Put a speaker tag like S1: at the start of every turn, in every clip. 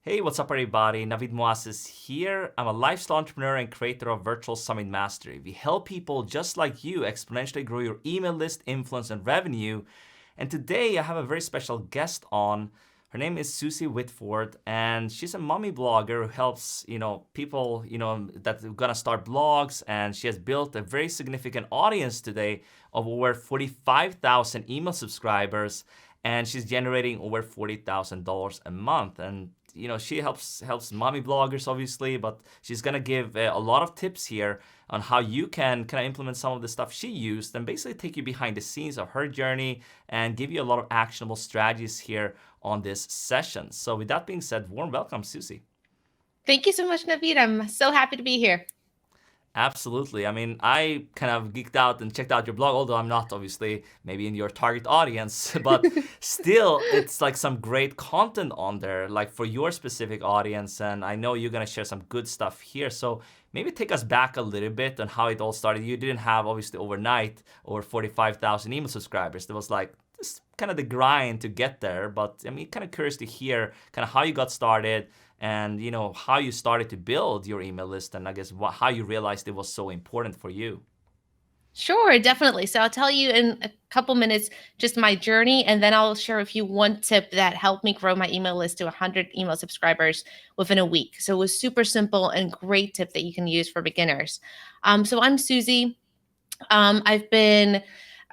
S1: Hey, what's up, everybody? Navid is here. I'm a lifestyle entrepreneur and creator of Virtual Summit Mastery. We help people just like you exponentially grow your email list, influence, and revenue. And today I have a very special guest on. Her name is Suzi Whitford, and she's a mommy blogger who helps, people, that are gonna start blogs. And she has built a very significant audience today of over 45,000 email subscribers, and she's generating over $40,000 a month. And she helps mommy bloggers, obviously, but she's gonna give a lot of tips here on how you can kind of implement some of the stuff she used and basically take you behind the scenes of her journey and give you a lot of actionable strategies here on this session. So with that being said, warm welcome, Suzi.
S2: Thank you so much, Navid. I'm so happy to be here.
S1: Absolutely. I mean, I kind of geeked out and checked out your blog, although I'm not obviously maybe in your target audience, but still, it's like some great content on there, like for your specific audience. And I know you're going to share some good stuff here. So maybe take us back a little bit on how it all started. You didn't have, obviously, overnight over 45,000 email subscribers. There was like this kind of the grind to get there. But I mean, kind of curious to hear kind of how you got started and how you started to build your email list, and I guess how you realized it was so important for you.
S2: Sure, definitely. So I'll tell you in a couple minutes just my journey, and then I'll share with you one tip that helped me grow my email list to 100 email subscribers within a week. So it was super simple and great tip that you can use for beginners. So I'm Suzi. I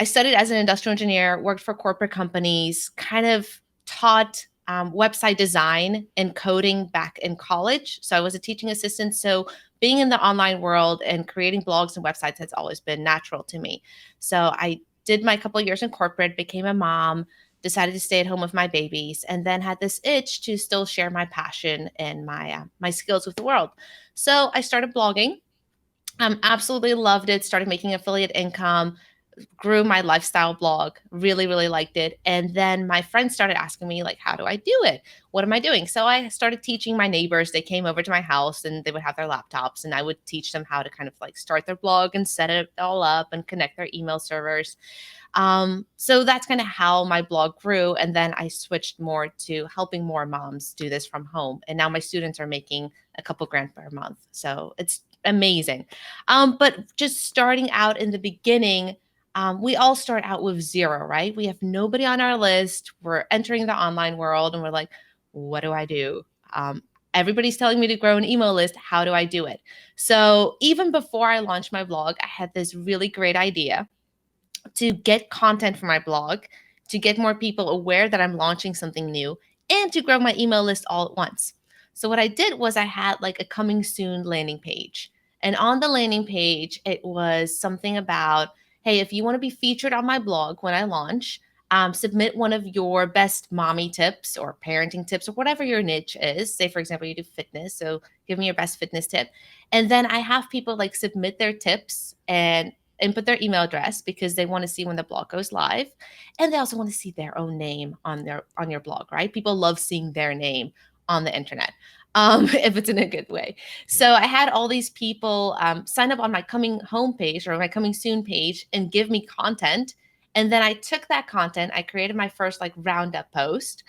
S2: studied as an industrial engineer, worked for corporate companies, kind of taught website design and coding back in college. So I was a teaching assistant. So being in the online world and creating blogs and websites has always been natural to me. So I did my couple of years in corporate, became a mom, decided to stay at home with my babies, and then had this itch to still share my passion and my skills with the world. So I started blogging. Absolutely loved it. Started making affiliate income, grew my lifestyle blog, really, really liked it. And then my friends started asking me, like, how do I do it? What am I doing? So I started teaching my neighbors. They came over to my house and they would have their laptops, and I would teach them how to kind of like start their blog and set it all up and connect their email servers. So that's kind of how my blog grew. And then I switched more to helping more moms do this from home. And now my students are making a couple grand per month. So it's amazing. But just starting out in the beginning, we all start out with zero, right? We have nobody on our list. We're entering the online world and we're like, what do I do? Everybody's telling me to grow an email list. How do I do it? So even before I launched my blog, I had this really great idea to get content for my blog, to get more people aware that I'm launching something new, and to grow my email list all at once. So what I did was I had like a coming soon landing page. And on the landing page, it was something about, hey, if you want to be featured on my blog when I launch, submit one of your best mommy tips or parenting tips or whatever your niche is. Say, for example, you do fitness. So give me your best fitness tip. And then I have people like submit their tips and input their email address because they want to see when the blog goes live, and they also want to see their own name on your blog, right? People love seeing their name on the internet, if it's in a good way. So I had all these people sign up on my coming home page or my coming soon page and give me content, and then I took that content, I created my first like roundup post,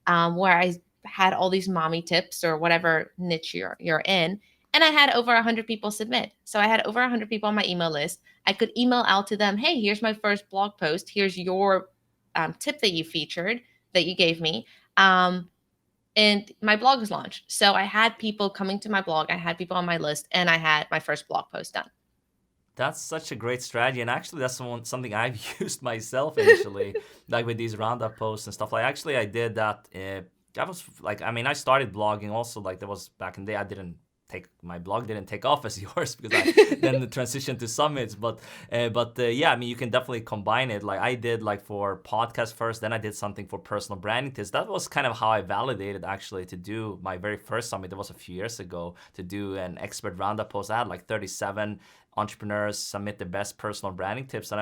S2: where I had all these mommy tips or whatever niche you're in, and I had over 100 people submit. So I had over 100 people on my email list. I could email out to them, hey, here's my first blog post. Here's your tip that you featured that you gave me. And my blog was launched. So I had people coming to my blog. I had people on my list, and I had my first blog post done.
S1: That's such a great strategy, and actually, that's something I've used myself initially, like with these roundup posts and stuff. Like, actually, I did that. That was like, I mean, I started blogging also. Like, there was back in the day, my blog didn't take off as yours because I then transitioned to summits. But yeah, I mean, you can definitely combine it. Like I did, like for podcast first, then I did something for personal branding tips. That was kind of how I validated actually to do my very first summit. That was a few years ago, to do an expert roundup post. I had like 37 entrepreneurs submit their best personal branding tips, and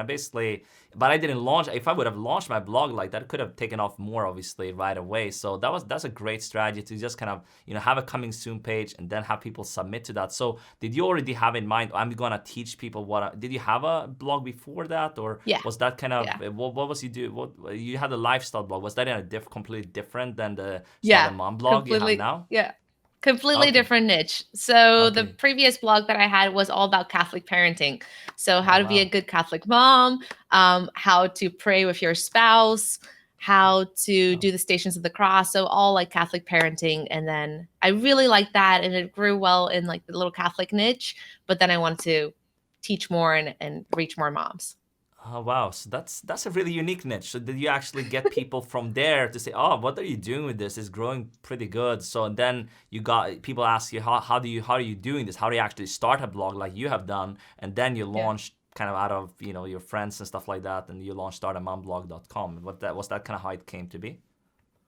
S1: but I didn't launch. If I would have launched my blog like that, it could have taken off more, obviously, right away. So that's a great strategy to just kind of have a coming soon page and then have people submit to that. So did you already have in mind, I'm gonna teach people did you have a blog before that, or
S2: Yeah.
S1: was that kind of
S2: Yeah.
S1: what was what you had a lifestyle blog? Was that in a completely different than the Start a
S2: Yeah.
S1: Mom blog you have
S2: Completely.
S1: now?
S2: Yeah. Completely
S1: Okay.
S2: different niche. So the
S1: Okay.
S2: previous blog that I had was all about Catholic parenting. So how
S1: Oh
S2: to be a
S1: wow.
S2: good Catholic mom, how to pray with your spouse, how to
S1: Wow.
S2: do the Stations of the Cross. So all like Catholic parenting. And then I really liked that, and it grew well in like the little Catholic niche. But then I wanted to teach more and reach more moms.
S1: Oh wow, so that's a really unique niche. So did you actually get people from there to say, "Oh, what are you doing with this? It's growing pretty good." So and then you got people ask you, how are you doing this? How do you actually start a blog like you have done? And then you
S2: Yeah.
S1: launched kind of out of your friends and stuff like that, and you launched startamomblog.com. Was that kind of how it came to be?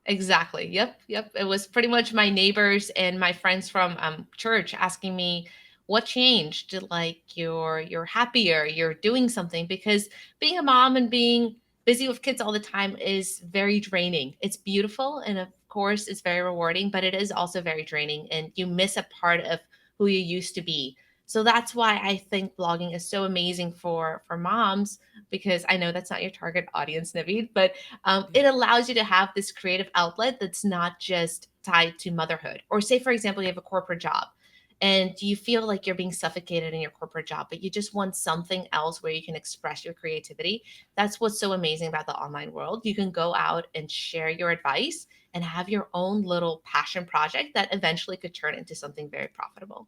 S2: Exactly. Yep. Yep. It was pretty much my neighbors and my friends from church asking me what changed. Like you're happier, you're doing something, because being a mom and being busy with kids all the time is very draining. It's beautiful, and of course it's very rewarding, but it is also very draining, and you miss a part of who you used to be. So that's why I think blogging is so amazing for moms, because I know that's not your target audience, Navid, but it allows you to have this creative outlet that's not just tied to motherhood. Or say, for example, you have a corporate job and you feel like you're being suffocated in your corporate job, but you just want something else where you can express your creativity. That's what's so amazing about the online world. You can go out and share your advice and have your own little passion project that eventually could turn into something very profitable.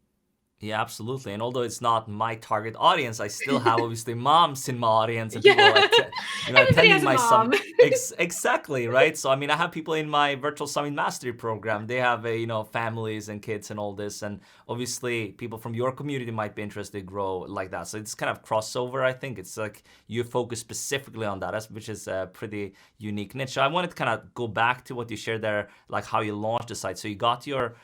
S1: Yeah, absolutely. And although it's not my target audience, I still have obviously moms in my audience and people
S2: Yeah. Everybody
S1: attending
S2: has a
S1: my
S2: mom.
S1: exactly, right? So I mean, I have people in my virtual summit mastery program. They have families and kids and all this, and obviously people from your community might be interested to grow like that. So it's kind of crossover. I think it's like you focus specifically on that, which is a pretty unique niche. So I wanted to kind of go back to what you shared there, like how you launched the site. So you got your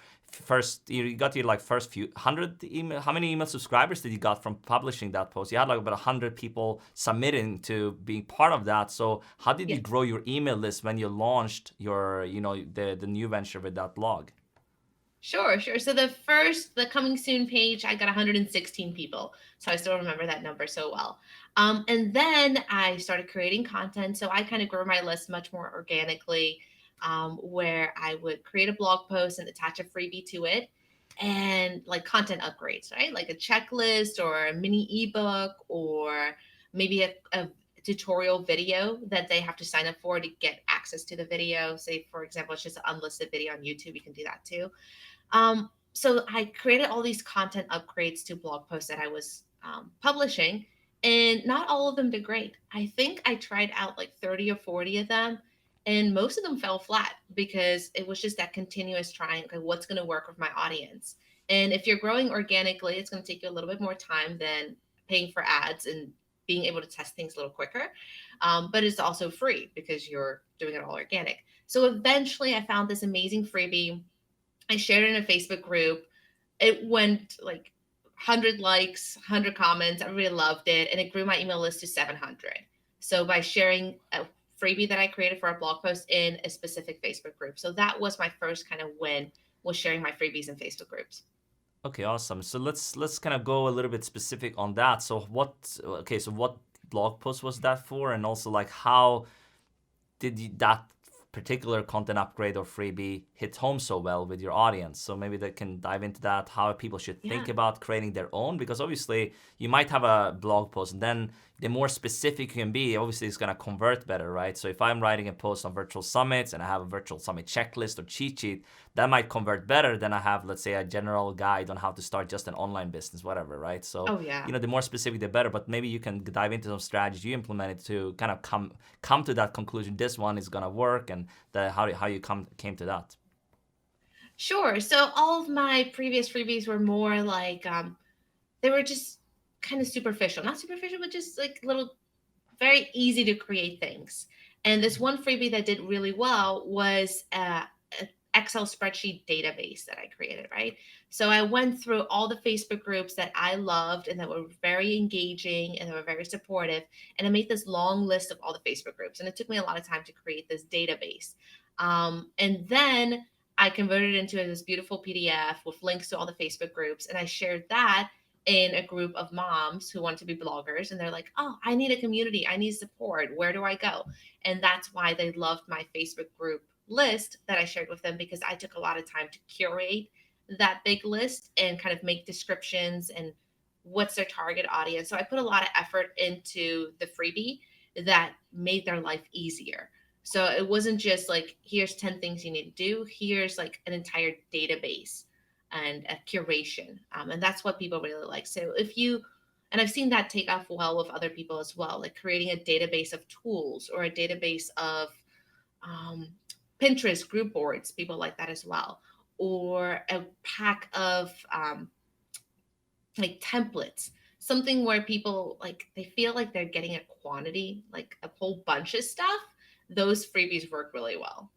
S1: like first few hundred email. How many email subscribers did you got from publishing that post? You had like about 100 people submitting to being part of that. So how did you
S2: Yeah.
S1: grow your email list when you launched your the new venture with that blog?
S2: Sure, sure. So the coming soon page, I got 116 people. So I still remember that number so well. And then I started creating content. So I kind of grew my list much more organically, where I would create a blog post and attach a freebie to it, and like content upgrades, right? Like a checklist or a mini ebook, or maybe a tutorial video that they have to sign up for to get access to the video. Say, for example, it's just an unlisted video on YouTube. You can do that too. So I created all these content upgrades to blog posts that I was publishing, and not all of them did great. I think I tried out like 30 or 40 of them, and most of them fell flat because it was just that continuous trying, okay, what's going to work with my audience. And if you're growing organically, it's going to take you a little bit more time than paying for ads and being able to test things a little quicker. But it's also free because you're doing it all organic. So eventually, I found this amazing freebie. I shared it in a Facebook group. It went like 100 likes, 100 comments. Everybody loved it. And it grew my email list to 700. So by sharing a freebie that I created for a blog post in a specific Facebook group. So that was my first kind of win, was sharing my freebies in Facebook groups.
S1: Okay, awesome. So let's kind of go a little bit specific on that. So what blog post was that for, and also like how that particular content upgrade or freebie hit home so well with your audience? So maybe they can dive into that, how people should think
S2: Yeah.
S1: about creating their own, because obviously you might have a blog post and then the more specific you can be, obviously it's going to convert better, right? So if I'm writing a post on virtual summits and I have a virtual summit checklist or cheat sheet, that might convert better than I have, let's say, a general guide on how to start just an online business, whatever, right? So
S2: Oh, yeah.
S1: the more specific the better, but maybe you can dive into some strategies you implemented to kind of come to that conclusion, this one is going to work, and how you came to that.
S2: Sure. So all of my previous freebies were more like they were just kind of superficial. Not superficial, but just like little, very easy to create things. And this one freebie that did really well was Excel spreadsheet database that I created, right? So I went through all the Facebook groups that I loved and that were very engaging and they were very supportive. And I made this long list of all the Facebook groups. And it took me a lot of time to create this database. And then I converted it into this beautiful PDF with links to all the Facebook groups. And I shared that in a group of moms who want to be bloggers. And they're like, oh, I need a community. I need support. Where do I go? And that's why they loved my Facebook group list that I shared with them, because I took a lot of time to curate that big list and kind of make descriptions and what's their target audience. So I put a lot of effort into the freebie that made their life easier. So it wasn't just like, here's 10 things you need to do, here's like an entire database and a curation. And that's what people really like. So if you, and I've seen that take off well with other people as well, like creating a database of tools or a database of um, Pinterest group boards, people like that as well, or a pack of like templates, something where people like they feel like they're getting a quantity, like a whole bunch of stuff. Those freebies work really well.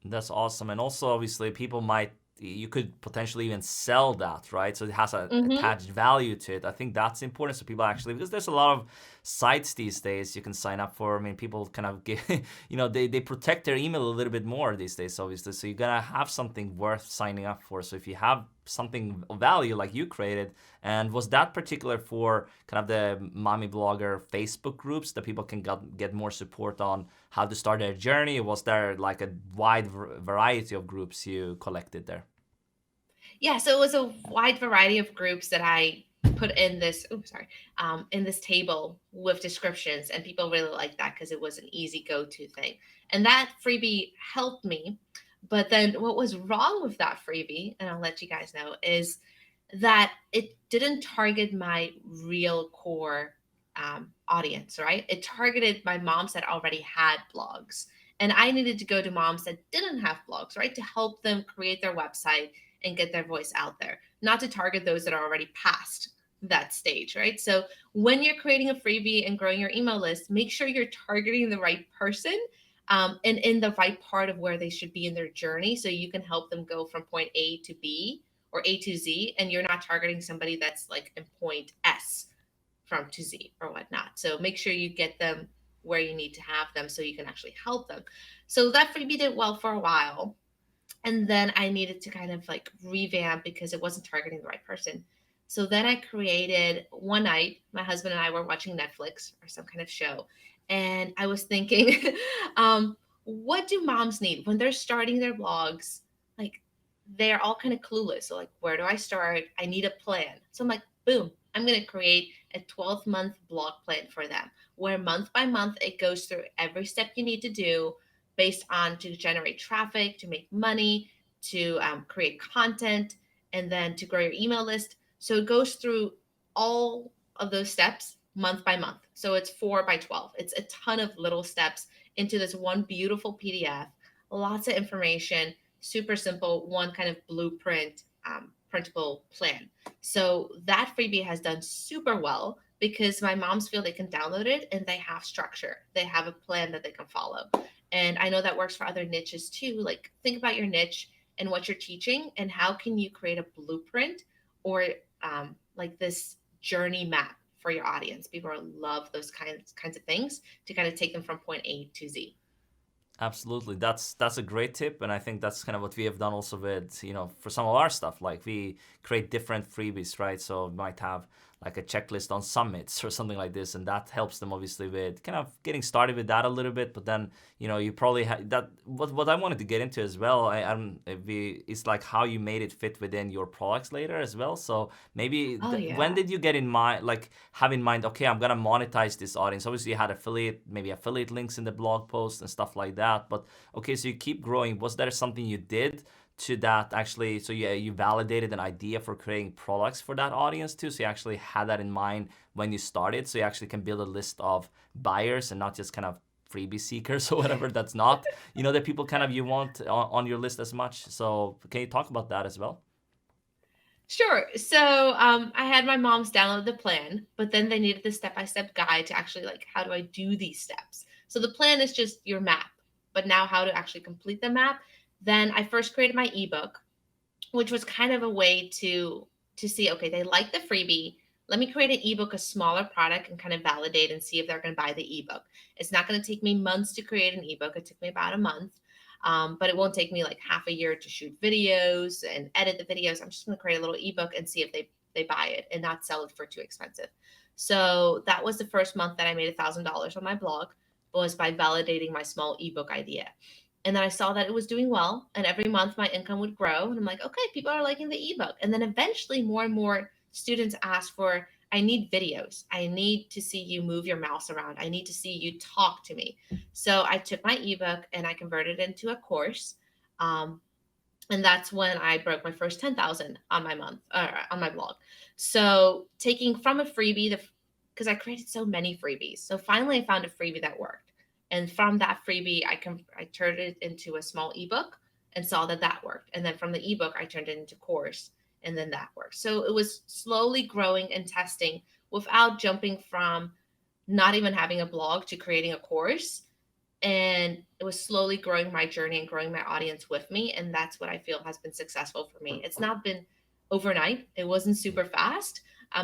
S1: That's awesome. And also, obviously, people might, you could potentially even sell that, right? So it has a
S2: Mm-hmm.
S1: attached value to it. I think that's important. So people actually, because there's a lot of sites these days you can sign up for. I mean, people kind of get, they protect their email a little bit more these days, obviously. So you're going to have something worth signing up for. So if you have something of value like you created, and was that particular for kind of the mommy blogger Facebook groups that people can get more support on how to start their journey? Was there like a wide variety of groups you collected there?
S2: Yeah, so it was a wide variety of groups that I put in this. Oh, sorry, in this table with descriptions, and people really liked that because it was an easy go-to thing. And that freebie helped me. But then, what was wrong with that freebie, and I'll let you guys know, is that it didn't target my real core audience. Right? It targeted my moms that already had blogs, and I needed to go to moms that didn't have blogs, right, to help them create their website and get their voice out there, not to target those that are already past that stage, right? So when you're creating a freebie and growing your email list, make sure you're targeting the right person and in the right part of where they should be in their journey so you can help them go from point A to B or A to Z, and you're not targeting somebody that's like in point S from to Z or whatnot. So make sure you get them where you need to have them so you can actually help them. So that freebie did well for a while, and then I needed to kind of like revamp because it wasn't targeting the right person. So then I created one night, my husband and I were watching Netflix or some kind of show. And I was thinking, what do moms need when they're starting their blogs? Like, they're all kind of clueless. So, like, where do I start? I need a plan. So I'm like, boom, I'm going to create a 12-month blog plan for them where month by month it goes through every step you need to do based on to generate traffic, to make money, to create content, and then to grow your email list. So it goes through all of those steps month by month. So it's 4 by 12. It's a ton of little steps into this one beautiful PDF, lots of information, super simple, one kind of blueprint, printable plan. So that freebie has done super well because my moms feel they can download it and they have structure. They have a plan that they can follow. And I know that works for other niches too. Like, think about your niche and what you're teaching, and how can you create a blueprint or like this journey map for your audience. People love those kinds of things to kind of take them from point A to Z.
S1: Absolutely, that's a great tip, and I think that's kind of what we have done also with for some of our stuff. Like we create different freebies, right? So we might have like a checklist on summits or something like this, and that helps them obviously with kind of getting started with that a little bit. But then you probably have that. What I wanted to get into as well, it's like how you made it fit within your products later as well. So maybe
S2: Oh
S1: when
S2: yeah.
S1: did you get in mind, like have in mind, okay, I'm gonna monetize this audience. Obviously, you had maybe affiliate links in the blog post and stuff like that. But okay, so you keep growing. Was there something you did to that actually? So yeah, you validated an idea for creating products for that audience too. So you actually had that in mind when you started. So you actually can build a list of buyers and not just kind of freebie seekers or whatever. That's not the people kind of you want on your list as much. So can you talk about that as well?
S2: Sure. So I had my moms download the plan, but then they needed the step-by-step guide to actually like, how do I do these steps? So the plan is just your map, but now how to actually complete the map. Then I first created my ebook, which was kind of a way to see, okay, they like the freebie. Let me create an ebook, a smaller product, and kind of validate and see if they're going to buy the ebook. It's not going to take me months to create an ebook. It took me about a month, but it won't take me like half a year to shoot videos and edit the videos. I'm just going to create a little ebook and see if they buy it and not sell it for too expensive. So that was the first month that I made $1,000 on my blog, was by validating my small ebook idea. And then I saw that it was doing well, and every month my income would grow, and I'm like, okay, people are liking the ebook. And then eventually more and more students asked for, I need videos, I need to see you move your mouse around, I need to see you talk to me. So I took my ebook and I converted it into a course. um, and that's when I broke my first 10,000 on my month, on my blog. So taking from a freebie, because I created so many freebies, so finally I found a freebie that worked, and from that freebie I turned it into a small ebook and saw that that worked, and then from the ebook I turned it into course, and then that worked. So it was slowly growing and testing without jumping from not even having a blog to creating a course, and it was slowly growing my journey and growing my audience with me, and that's what I feel has been successful for me. It's not been overnight, it wasn't super fast.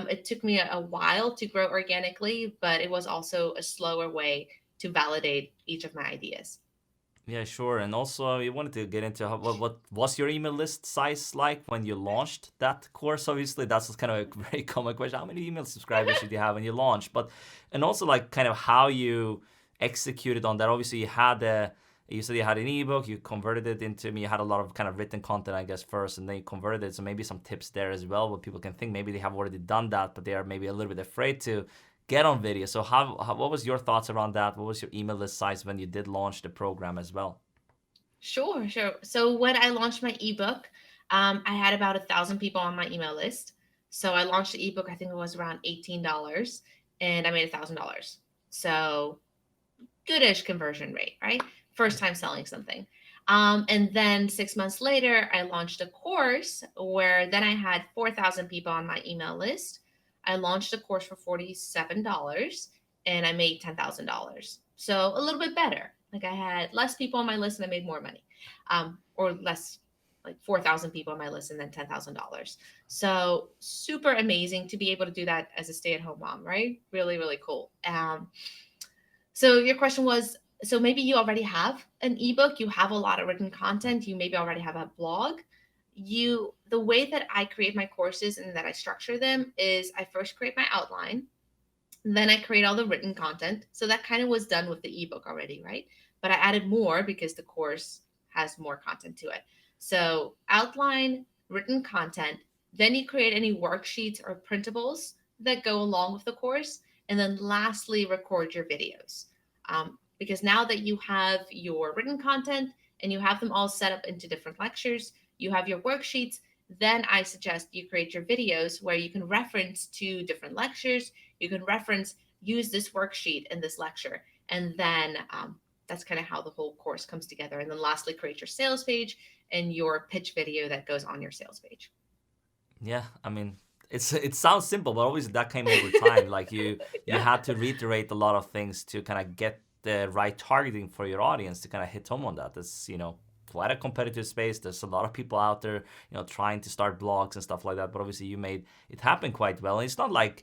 S2: It took me a while to grow organically, but it was also a slower way to validate each of my ideas.
S1: Yeah, sure. And also, you wanted to get into what was your email list size like when you launched that course? Obviously, that's kind of a very common question. How many email subscribers did you have when you launched? But and also like kind of how you executed on that. Obviously, you said you had an ebook, you converted it into, you had a lot of kind of written content, I guess, first, and then you converted it. So maybe some tips there as well, what people can think. Maybe they have already done that, but they are maybe a little bit afraid to get on video. So what was your thoughts around that? What was your email list size when you did launch the program as well?
S2: Sure, sure. So when I launched my ebook, I had about 1,000 people on my email list. So I launched the ebook, I think it was around $18, and I made $1,000. So goodish conversion rate, right? First time selling something. And then 6 months later, I launched a course where then I had 4,000 people on my email list. I launched a course for $47 and I made $10,000. So a little bit better. Like I had less people on my list and I made more money, or less, like 4,000 people on my list and then $10,000. So super amazing to be able to do that as a stay-at-home mom, right? Really, really cool. So your question was, so maybe you already have an ebook, you have a lot of written content, you maybe already have a blog. The way that I create my courses and that I structure them is I first create my outline, then I create all the written content. So that kind of was done with the ebook already, right? But I added more because the course has more content to it. So outline, written content, then you create any worksheets or printables that go along with the course, and then lastly, record your videos. Because now that you have your written content and you have them all set up into different lectures, you have your worksheets, then I suggest you create your videos where you can reference to different lectures. You can reference, use this worksheet in this lecture. And then that's kind of how the whole course comes together. And then lastly, create your sales page and your pitch video that goes on your sales page.
S1: Yeah, it sounds simple, but obviously that came over time. Like you
S2: Yeah.
S1: had to reiterate a lot of things to kind of get the right targeting for your audience to kind of hit home on that. That's quite a competitive space. There's a lot of people out there trying to start blogs and stuff like that. But obviously you made it happen quite well. And it's not like,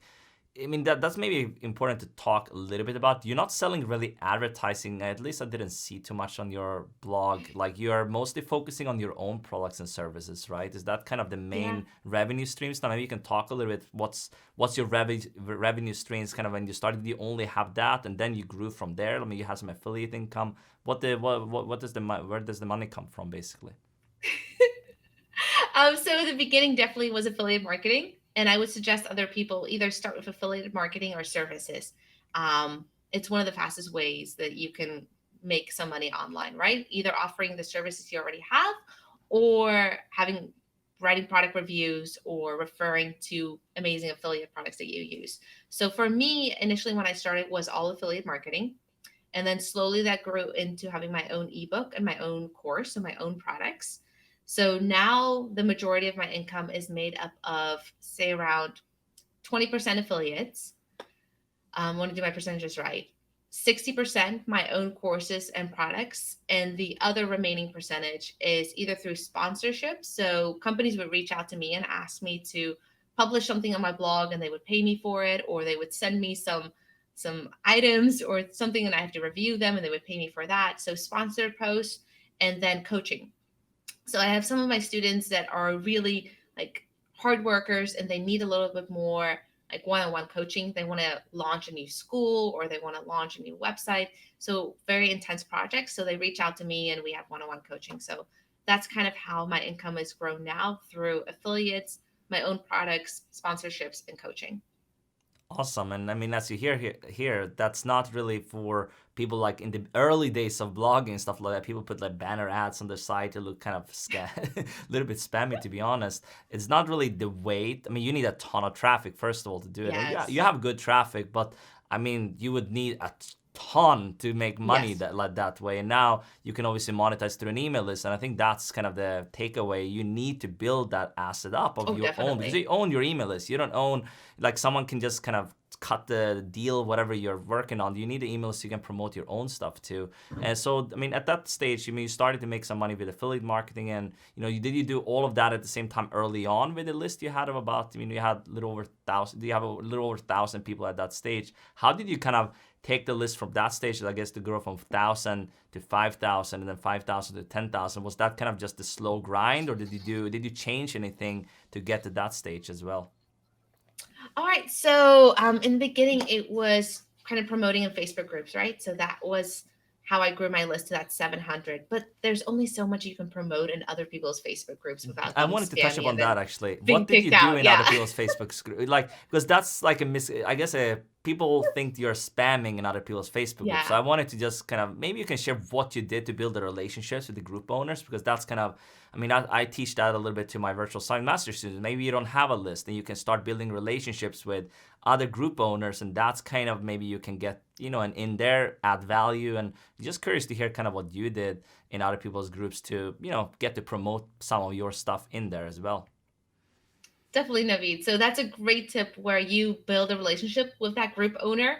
S1: that's maybe important to talk a little bit about. You're not selling really advertising. At least I didn't see too much on your blog. Like you are mostly focusing on your own products and services, right? Is that kind of the
S2: Yeah.
S1: main revenue streams? Now maybe you can talk a little bit. What's your revenue streams? Kind of when you started, you only have that, and then you grew from there. I mean, you had some affiliate income. What does where does the money come from, basically?
S2: So the beginning definitely was affiliate marketing, and I would suggest other people either start with affiliate marketing or services. It's one of the fastest ways that you can make some money online, right? Either offering the services you already have, or writing product reviews, or referring to amazing affiliate products that you use. So for me, initially when I started was all affiliate marketing. And then slowly that grew into having my own ebook and my own course and my own products. So now the majority of my income is made up of, say, around 20% affiliates. I want to do my percentages right. 60% my own courses and products, and the other remaining percentage is either through sponsorship. So companies would reach out to me and ask me to publish something on my blog, and they would pay me for it, or they would send me some items or something, and I have to review them, and they would pay me for that. So sponsored posts, and then coaching. So I have some of my students that are really like hard workers, and they need a little bit more like one-on-one coaching. They want to launch a new school, or they want to launch a new website. So very intense projects. So they reach out to me and we have one-on-one coaching. So that's kind of how my income has grown now, through affiliates, my own products, sponsorships, and coaching.
S1: Awesome. And I mean, as you hear, that's not really for people like in the early days of blogging and stuff like that. People put like banner ads on their site to look kind of a little bit spammy, to be honest. It's not really the weight. I mean, you need a ton of traffic, first of all, to do it. And yeah, you
S2: Yes.
S1: have good traffic, but I mean, you would need a ton to make money
S2: Yes.
S1: that like that way. And now you can obviously monetize through an email list. And I think that's kind of the takeaway. You need to build that asset up of
S2: Oh,
S1: your own, because
S2: definitely.
S1: you own your email list. You don't own, like, someone can just kind of cut the deal, whatever you're working on. You need an email so you can promote your own stuff too. And so, I mean, at that stage, you started to make some money with affiliate marketing, and did you do all of that at the same time early on with the list you had of about? I mean, you had a little over 1,000. Do you have a little over 1,000 people at that stage? How did you kind of take the list from that stage, I guess, to grow from 1,000 to 5,000 and then 5,000 to 10,000? Was that kind of just a slow grind, or did you change anything to get to that stage as well?
S2: All right. So in the beginning, it was kind of promoting in Facebook groups, right? So that was how I grew my list to that 700. But there's only so much you can promote in other people's Facebook groups without
S1: I
S2: being
S1: wanted to touch
S2: spammy
S1: upon
S2: and
S1: that
S2: then
S1: actually.
S2: being
S1: What did you
S2: kicked
S1: do
S2: out.
S1: in other
S2: Yeah.
S1: people's Facebook group? Like, because that's like I guess people think you're spamming in other people's Facebook groups. So
S2: Yeah.
S1: I wanted to just kind of, maybe you can share what you did to build the relationships with the group owners, because that's kind of, I mean, I teach that a little bit to my virtual summit master students. Maybe you don't have a list, and you can start building relationships with other group owners, and that's kind of, maybe you can get, and in there add value. And just curious to hear kind of what you did in other people's groups to, get to promote some of your stuff in there as well.
S2: Definitely, Navid. So that's a great tip, where you build a relationship with that group owner.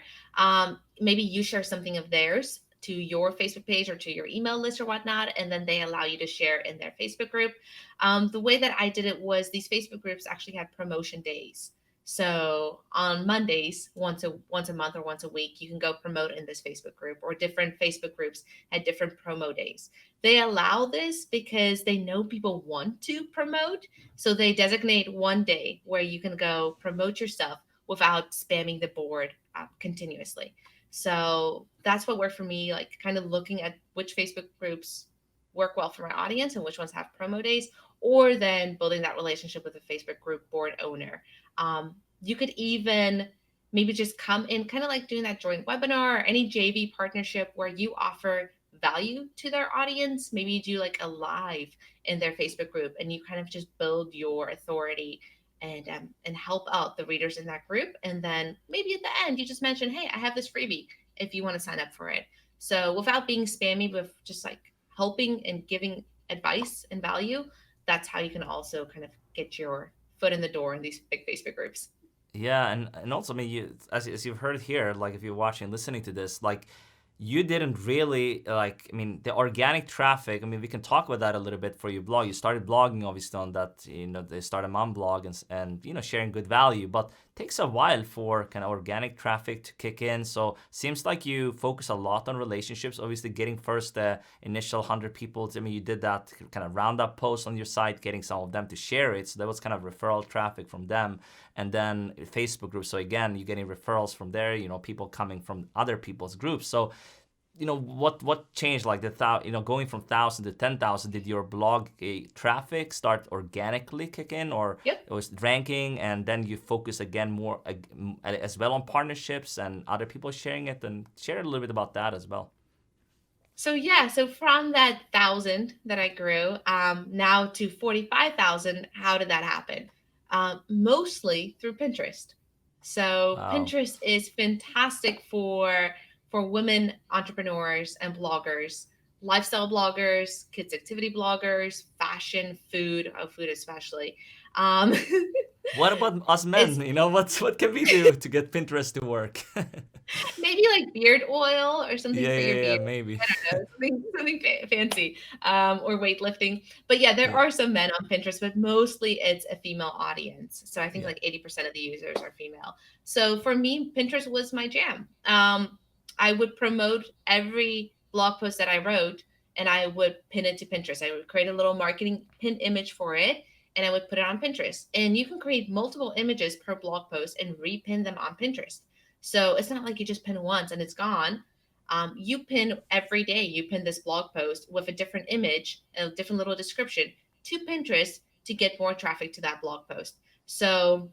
S2: Maybe you share something of theirs to your Facebook page or to your email list or whatnot, and then they allow you to share in their Facebook group. The way that I did it was, these Facebook groups actually had promotion days. So on Mondays, once a month or once a week, you can go promote in this Facebook group, or different Facebook groups had different promo days. They allow this because they know people want to promote, so they designate one day where you can go promote your stuff without spamming the board continuously. So that's what worked for me, like kind of looking at which Facebook groups work well for my audience and which ones have promo days, or then building that relationship with a Facebook group board owner. You could even maybe just come in, kind of like doing that joint webinar or any JV partnership where you offer value to their audience. Maybe you do like a live in their Facebook group, and you kind of just build your authority and help out the readers in that group. And then maybe at the end, you just mention, hey, I have this freebie if you want to sign up for it. So without being spammy, with just like helping and giving advice and value, that's how you can also kind of get your foot in the door in these big Facebook groups.
S1: Yeah, and also, I mean, as you've heard here, like, if you're watching, listening to this, like, you didn't really, like, I mean, the organic traffic. I mean, we can talk about that a little bit for your blog. You started blogging obviously on that, they started mom blog, and sharing good value, but takes a while for kind of organic traffic to kick in. So seems like you focus a lot on relationships. Obviously, getting first the initial 100 people. I mean, you did that kind of roundup post on your site, getting some of them to share it. So that was kind of referral traffic from them, and then Facebook groups. So again, you're getting referrals from there. People coming from other people's groups. So what changed, like going from 1,000 to 10,000? Did your blog traffic start organically kick in, or
S2: Yep.
S1: it was ranking, and then you focus again more as well on partnerships and other people sharing it? And share a little bit about that as well.
S2: So yeah, so from that 1,000 that I grew, now to 45,000. How did that happen? Mostly through Pinterest. So
S1: Wow.
S2: Pinterest is fantastic for women entrepreneurs and bloggers, lifestyle bloggers, kids activity bloggers, fashion, food, food especially. Um,
S1: What about us men?
S2: It's
S1: What can we do to get Pinterest to work?
S2: maybe like beard oil or something
S1: Yeah,
S2: for your
S1: yeah, yeah,
S2: beard.
S1: maybe.
S2: I don't know, something fancy, or weightlifting. But yeah, there
S1: Yeah,
S2: are some men on Pinterest, but mostly it's a female audience. So I think
S1: yeah.
S2: like 80% of the users are female. So for me, Pinterest was my jam. I would promote every blog post that I wrote, and I would pin it to Pinterest. I would create a little marketing pin image for it, and I would put it on Pinterest. And you can create multiple images per blog post and repin them on Pinterest. So it's not like you just pin once and it's gone. You pin every day. You pin this blog post with a different image, a different little description to Pinterest to get more traffic to that blog post. So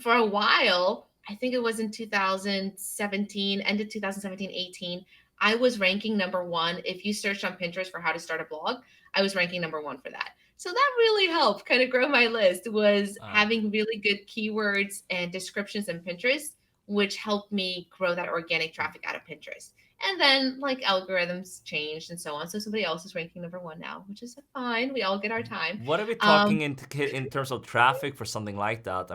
S2: for a while, I think it was in 2017, end of 2017, 18, I was ranking number one. If you searched on Pinterest for how to start a blog, I was ranking number one for that. So that really helped kind of grow my list, was
S1: Ah.
S2: having really good keywords and descriptions in Pinterest, which helped me grow that organic traffic out of Pinterest. And then like algorithms changed and so on. So somebody else is ranking number one now, which is fine. We all get our time.
S1: What are we
S2: Um,
S1: talking in terms of traffic for something like that?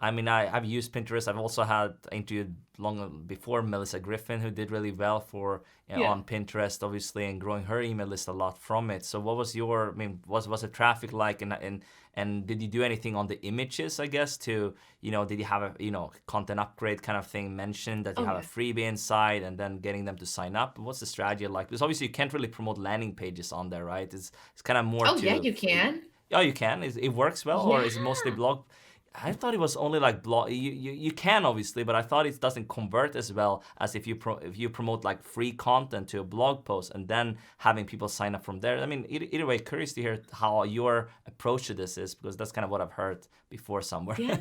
S1: I've used Pinterest. I've also had interviewed long before Melissa Griffin, who did really well for
S2: yeah.
S1: on Pinterest, obviously, and growing her email list a lot from it. So, what was your? Was the traffic like, and did you do anything on the images? I guess to did you have a content upgrade kind of thing mentioned that you
S2: Oh
S1: have a
S2: yeah.
S1: freebie inside, and then getting them to sign up? What's the strategy like? Because obviously you can't really promote landing pages on there, right? It's kind of more
S2: Oh yeah,
S1: to.
S2: you can.
S1: Oh, you can. It works well, or
S2: Yeah.
S1: is it mostly blog? I thought it was only like blog. You can obviously, but I thought it doesn't convert as well as if you promote like free content to a blog post and then having people sign up from there. I mean, either way, curious to hear how your approach to this is, because that's kind of what I've heard before somewhere.
S2: Yeah.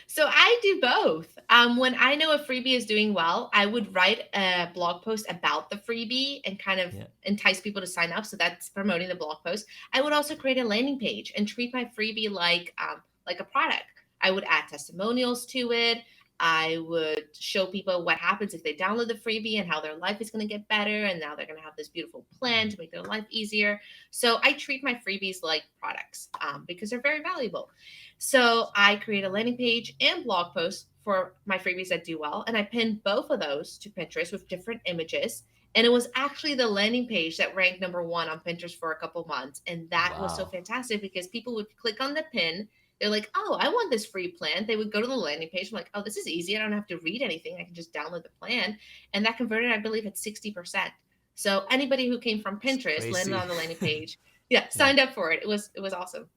S2: So I do both. When I know a freebie is doing well, I would write a blog post about the freebie and kind of
S1: Yeah.
S2: entice people to sign up. So that's promoting the blog post. I would also create a landing page and treat my freebie like a product. I would add testimonials to it. I would show people what happens if they download the freebie and how their life is going to get better. And now they're going to have this beautiful plan to make their life easier. So I treat my freebies like products, because they're very valuable. So I create a landing page and blog posts for my freebies that do well. And I pinned both of those to Pinterest with different images. And it was actually the landing page that ranked number one on Pinterest for a couple months. And that was so
S1: Wow.
S2: fantastic because people would click on the pin. They're like, oh, I want this free plan. They would go to the landing page. I'm like, oh, this is easy. I don't have to read anything. I can just download the plan. And that converted, I believe, at 60%. So anybody who came from
S1: It's
S2: Pinterest landed
S1: crazy.
S2: on the landing page. Yeah,
S1: Yeah.
S2: signed up for it. It was awesome.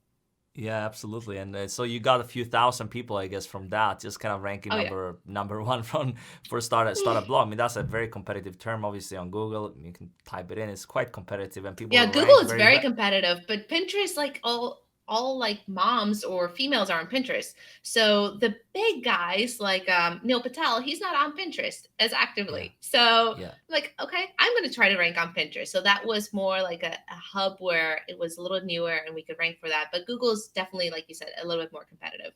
S1: Yeah, absolutely. And so you got a few thousand people, I guess, from that, just kind of ranking
S2: Oh yeah.
S1: number one from for start a blog. I mean, that's a very competitive term, obviously, on Google. You can type it in; it's quite competitive, and people
S2: Yeah, Google
S1: rank
S2: is
S1: very
S2: very
S1: well.
S2: competitive, but Pinterest, like all like moms or females are on Pinterest. So the big guys like Neil Patel, he's not on Pinterest as
S1: Yeah,
S2: actively. So I'm
S1: yeah.
S2: like, okay, I'm going to try to rank on Pinterest. So that was more like a hub where it was a little newer and we could rank for that. But Google's definitely, like you said, a little bit more competitive.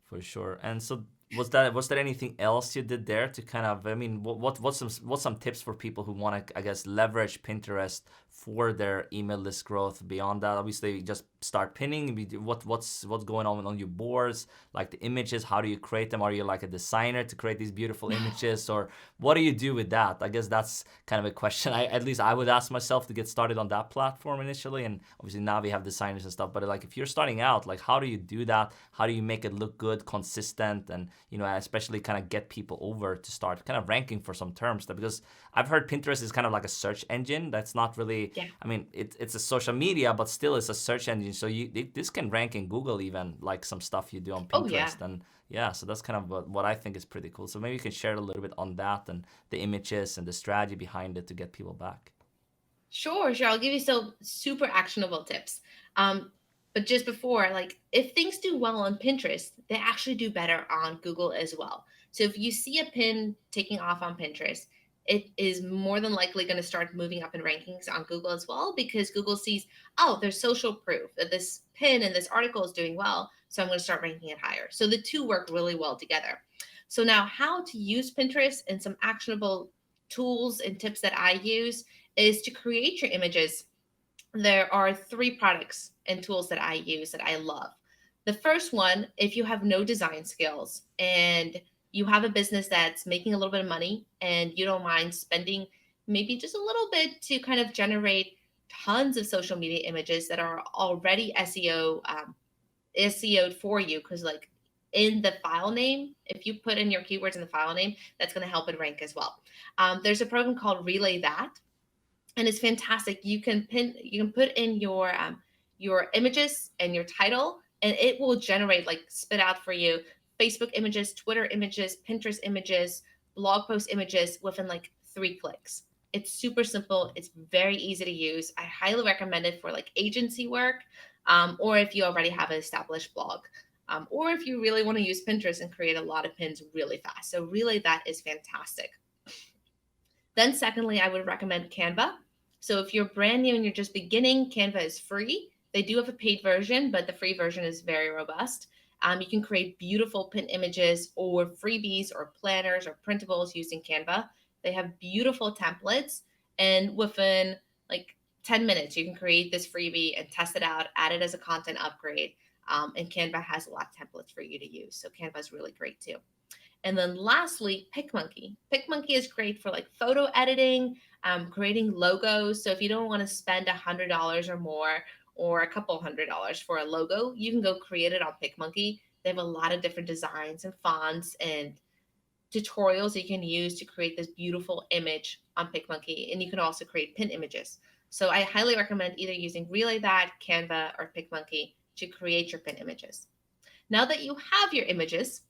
S1: For sure. And so was there anything else you did there to kind of, I mean, what's some tips for people who want to, I guess, leverage Pinterest for their email list growth beyond that? Obviously, you just start pinning. What's going on your boards, like the images, how do you create them? Are you like a designer to create these beautiful images, or what do you do with that? I guess that's kind of a question at least I would ask myself to get started on that platform initially. And obviously now we have designers and stuff, but like if you're starting out, like how do you do that? How do you make it look good, consistent, and especially kind of get people over to start kind of ranking for some terms? Because I've heard Pinterest is kind of like a search engine that's not really,
S2: Yeah.
S1: I mean, it's a social media, but still it's a search engine. So this can rank in Google even, like some stuff you do on
S2: Oh yeah.
S1: Pinterest. And yeah, so that's kind of what I think is pretty cool. So maybe you can share a little bit on that and the images and the strategy behind it to get people back.
S2: Sure, sure. I'll give you some super actionable tips. Um, but just before, like if things do well on Pinterest, they actually do better on Google as well. So if you see a pin taking off on Pinterest, it is more than likely going to start moving up in rankings on Google as well because Google sees, oh, there's social proof that this pin and this article is doing well. So I'm going to start ranking it higher. So the two work really well together. So now how to use Pinterest and some actionable tools and tips that I use is to create your images. There are three products and tools that I use that I love. The first one, if you have no design skills and you have a business that's making a little bit of money and you don't mind spending maybe just a little bit to kind of generate tons of social media images that are already SEO'd for you, because like in the file name, if you put in your keywords in the file name, that's going to help it rank as well. There's a program called Relay That, and it's fantastic. You can put in your images and your title, and it will generate, like, spit out for you Facebook images, Twitter images, Pinterest images, blog post images within like 3 clicks. It's super simple. It's very easy to use. I highly recommend it for like agency work, or if you already have an established blog, or if you really want to use Pinterest and create a lot of pins really fast. So Relay That is fantastic. Then, secondly, I would recommend Canva. So, if you're brand new and you're just beginning, Canva is free. They do have a paid version, but the free version is very robust. You can create beautiful pin images or freebies or planners or printables using Canva. They have beautiful templates, and within like 10 minutes, you can create this freebie and test it out, add it as a content upgrade. And Canva has a lot of templates for you to use. So, Canva is really great too. And then lastly, PicMonkey. PicMonkey is great for like photo editing, creating logos. So if you don't want to spend $100 or more, or a couple $100 for a logo, you can go create it on PicMonkey. They have a lot of different designs and fonts and tutorials that you can use to create this beautiful image on PicMonkey. And you can also create pin images. So I highly recommend either using Relay That, Canva, or PicMonkey to create your pin images. Now that you have your images,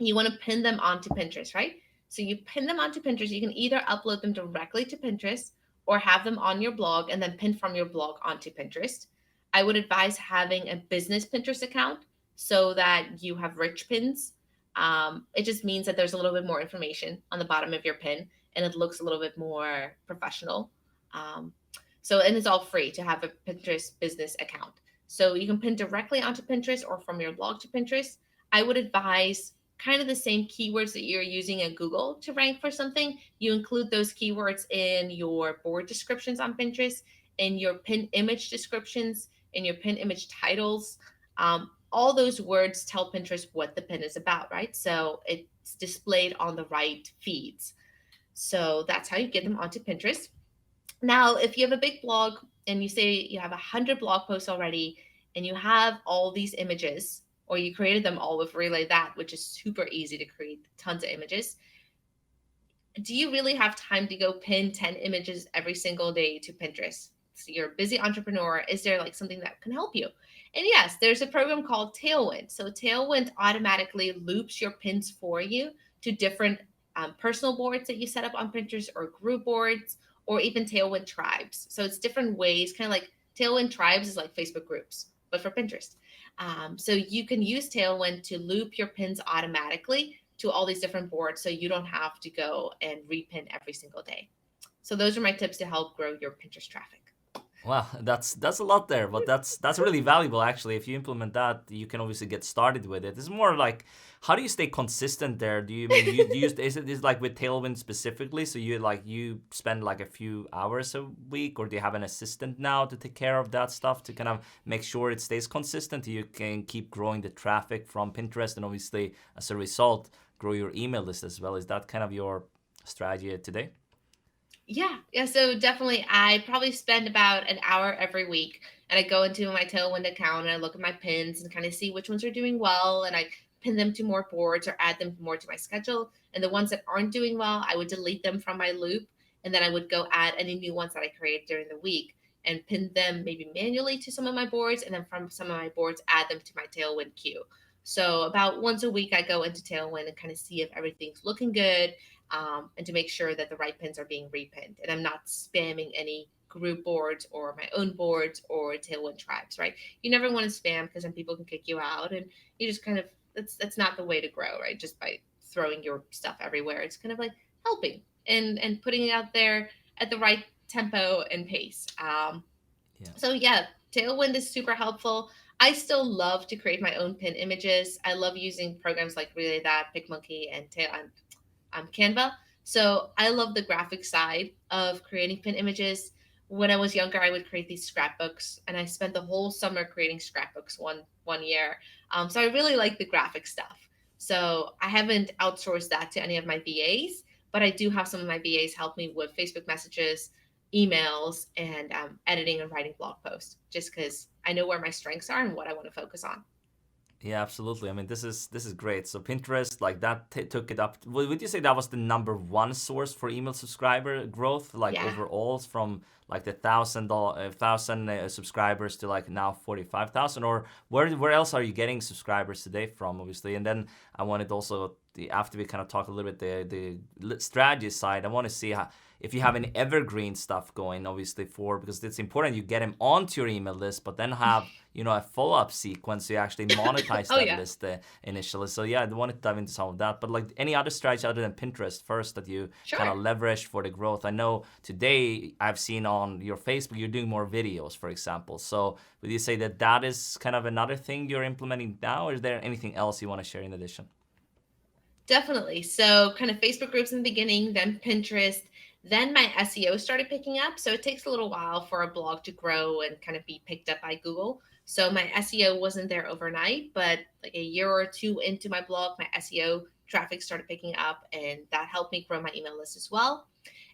S2: you want to pin them onto Pinterest, right? So you pin them onto Pinterest. You can either upload them directly to Pinterest or have them on your blog and then pin from your blog onto Pinterest. I would advise having a business Pinterest account so that you have rich pins. It just means that there's a little bit more information on the bottom of your pin and it looks a little bit more professional. And it's all free to have a Pinterest business account. So you can pin directly onto Pinterest or from your blog to Pinterest. I would advise kind of the same keywords that you're using in Google to rank for something. You include those keywords in your board descriptions on Pinterest, in your pin image descriptions, in your pin image titles. All those words tell Pinterest what the pin is about, right? So it's displayed on the right feeds. So that's how you get them onto Pinterest. Now, if you have a big blog and you say you have 100 blog posts already and you have all these images, or you created them all with Relay That, which is super easy to create tons of images, do you really have time to go pin 10 images every single day to Pinterest? So you're a busy entrepreneur. Is there like something that can help you? And yes, there's a program called Tailwind. So Tailwind automatically loops your pins for you to different personal boards that you set up on Pinterest, or group boards, or even Tailwind tribes. So it's different ways, kind of like Tailwind tribes is like Facebook groups, but for Pinterest. So you can use Tailwind to loop your pins automatically to all these different boards, so you don't have to go and repin every single day. So those are my tips to help grow your Pinterest traffic.
S1: Wow, that's a lot there, but that's really valuable actually. If you implement that, you can obviously get started with it. It's more like, how do you stay consistent there? Do you mean you use is like with Tailwind specifically? So you spend like a few hours a week, or do you have an assistant now to take care of that stuff to kind of make sure it stays consistent? You can keep growing the traffic from Pinterest, and obviously as a result, grow your email list as well. Is that kind of your strategy today?
S2: Yeah. So definitely, I probably spend about an hour every week, and I go into my Tailwind account and I look at my pins and kind of see which ones are doing well, and I pin them to more boards or add them more to my schedule. And the ones that aren't doing well, I would delete them from my loop, and then I would go add any new ones that I create during the week and pin them maybe manually to some of my boards, and then from some of my boards, add them to my Tailwind queue. So about once a week, I go into Tailwind and kind of see if everything's looking good, and to make sure that the right pins are being repinned. And I'm not spamming any group boards or my own boards or Tailwind tribes, right? You never want to spam, because then people can kick you out, and you just kind of, that's not the way to grow, right? Just by throwing your stuff everywhere. It's kind of like helping and putting it out there at the right tempo and pace.
S1: Yeah.
S2: So yeah, Tailwind is super helpful. I still love to create my own pin images. I love using programs like Relay That, PicMonkey, and Canva. So I love the graphic side of creating pin images. when I was younger, I would create these scrapbooks, and I spent the whole summer creating scrapbooks one year. So I really like the graphic stuff. So I haven't outsourced that to any of my VAs, but I do have some of my VAs help me with Facebook messages, emails, and editing and writing blog posts, just because I know where my strengths are and what I want to focus on.
S1: Yeah, absolutely. I mean, this is great. So Pinterest, like that took it up. Would you say that was the number one source for email subscriber growth, like
S2: Yeah.
S1: overall, from like the thousand subscribers to like now 45,000? Or where else are you getting subscribers today from? Obviously, and then I wanted also after we kind of talk a little bit the strategy side, I want to see how, if you have any evergreen stuff going, obviously, for because it's important you get them onto your email list, but then have a follow-up sequence so you actually monetize
S2: Oh
S1: that
S2: yeah.
S1: list initially. So yeah, I want to dive into some of that. But like any other strategy other than Pinterest first that you kind
S2: Sure.
S1: of leverage for the growth? I know today I've seen on your Facebook you're doing more videos, for example. So would you say that that is kind of another thing you're implementing now, or is there anything else you want to share in addition?
S2: Definitely. So, kind of Facebook groups in the beginning, then Pinterest, then my SEO started picking up. So, it takes a little while for a blog to grow and kind of be picked up by Google. So, my SEO wasn't there overnight, but like a year or two into my blog, my SEO traffic started picking up, and that helped me grow my email list as well.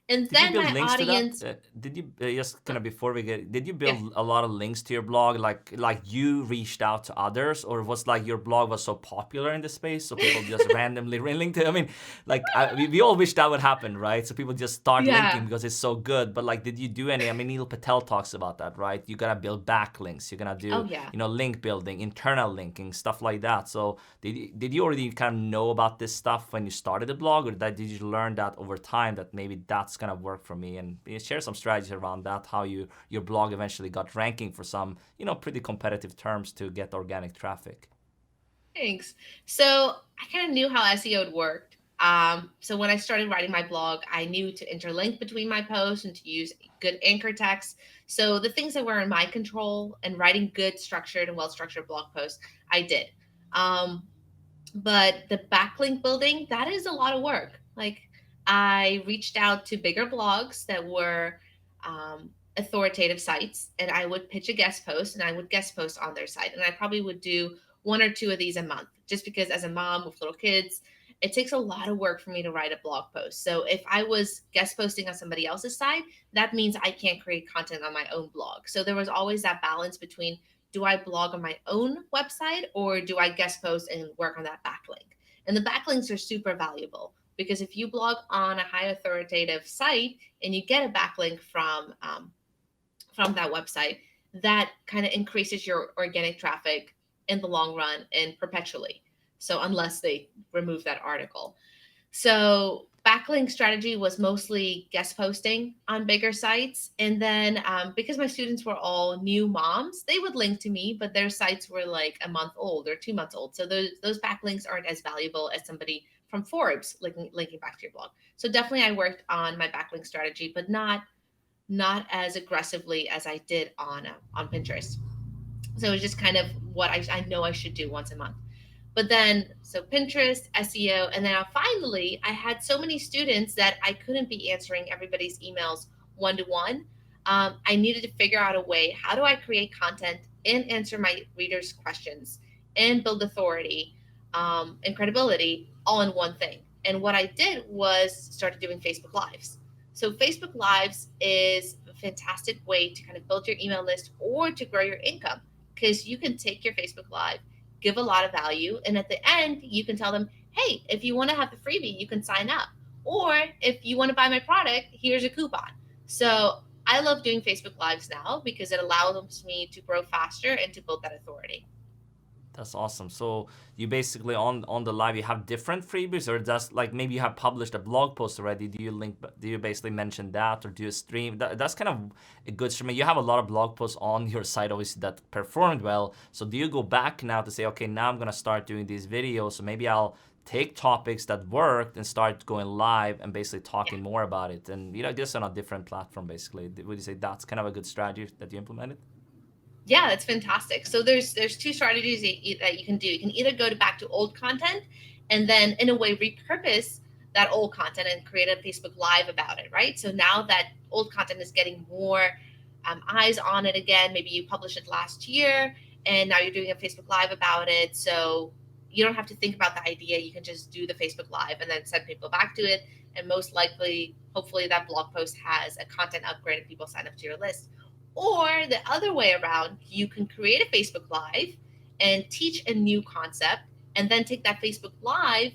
S2: And
S1: Did you
S2: then
S1: build
S2: my
S1: links to that?
S2: audience,
S1: Did you just kind
S2: uh,
S1: of before we get? Did you
S2: yeah,
S1: build a lot of links to your blog, like you reached out to others, or was like your blog was so popular in the space, so people just randomly linked to it? I mean, like we all wish that would happen, right? So people just start linking
S2: yeah,
S1: because it's so good. But like, did you do any? I mean, Neil Patel talks about that, right? You gotta build backlinks. You're gonna
S2: oh
S1: do
S2: yeah.
S1: link building, internal linking, stuff like that. So did you already kind of know about this stuff when you started the blog, or did you learn that over time that maybe that's gonna work for me? And share some strategies around that, how your blog eventually got ranking for some pretty competitive terms to get organic traffic.
S2: Thanks. So I kind of knew how SEO worked. So when I started writing my blog, I knew to interlink between my posts and to use good anchor text. So the things that were in my control and writing good, structured, and well-structured blog posts, I did. Um, but the backlink building, that is a lot of work. Like I reached out to bigger blogs that were authoritative sites, and I would pitch a guest post, and I would guest post on their site, and I probably would do one or two of these a month, just because as a mom with little kids, it takes a lot of work for me to write a blog post. So if I was guest posting on somebody else's site, that means I can't create content on my own blog. So there was always that balance between, do I blog on my own website or do I guest post and work on that backlink? And the backlinks are super valuable because if you blog on a high authoritative site and you get a backlink from that website, that kind of increases your organic traffic in the long run and perpetually. So unless they remove that article. So backlink strategy was mostly guest posting on bigger sites. And then because my students were all new moms, they would link to me, but their sites were like a month old or 2 months old. So those backlinks aren't as valuable as somebody from Forbes linking back to your blog. So definitely I worked on my backlink strategy, but not as aggressively as I did on Pinterest. So it was just kind of what I know I should do once a month. But then, so Pinterest, SEO, and then finally, I had so many students that I couldn't be answering everybody's emails one to one. I needed to figure out a way. How do I create content and answer my readers' questions and build authority and credibility all in one thing? And what I did was started doing Facebook Lives. So Facebook Lives is a fantastic way to kind of build your email list or to grow your income because you can take your Facebook Live, give a lot of value, and at the end, you can tell them, hey, if you want to have the freebie, you can sign up. Or if you want to buy my product, here's a coupon. So I love doing Facebook Lives now because it allows me to grow faster and to build that authority.
S1: That's awesome. So you basically on the live you have different freebies, or just like maybe you have published a blog post already. Do you basically mention that, or do you stream? That's kind of a good stream. You have a lot of blog posts on your site, obviously, that performed well. So do you go back now to say, okay, now I'm gonna start doing these videos. So maybe I'll take topics that worked and start going live and basically
S2: Yeah.
S1: talking more about it, and just on a different platform. Basically, would you say that's kind of a good strategy that you implemented?
S2: Yeah, that's fantastic. So there's two strategies that you can do. You can either go back to old content and then in a way repurpose that old content and create a Facebook Live about it, right? So now that old content is getting more eyes on it again. Maybe you published it last year and now you're doing a Facebook Live about it. So you don't have to think about the idea. You can just do the Facebook Live and then send people back to it. And most likely, hopefully, that blog post has a content upgrade and people sign up to your list. Or the other way around, you can create a Facebook Live and teach a new concept and then take that Facebook Live,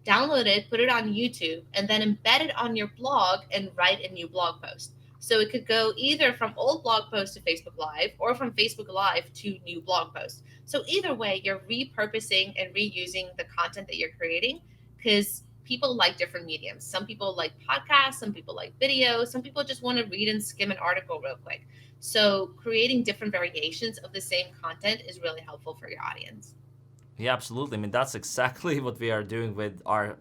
S2: download it, put it on YouTube, and then embed it on your blog and write a new blog post. So it could go either from old blog post to Facebook Live or from Facebook Live to new blog post. So either way, you're repurposing and reusing the content that you're creating because people like different mediums. Some people like podcasts, some people like video, some people just want to read and skim an article real quick. So creating different variations of the same content is really helpful for your audience.
S1: Yeah, absolutely. I mean, that's exactly what we are doing with our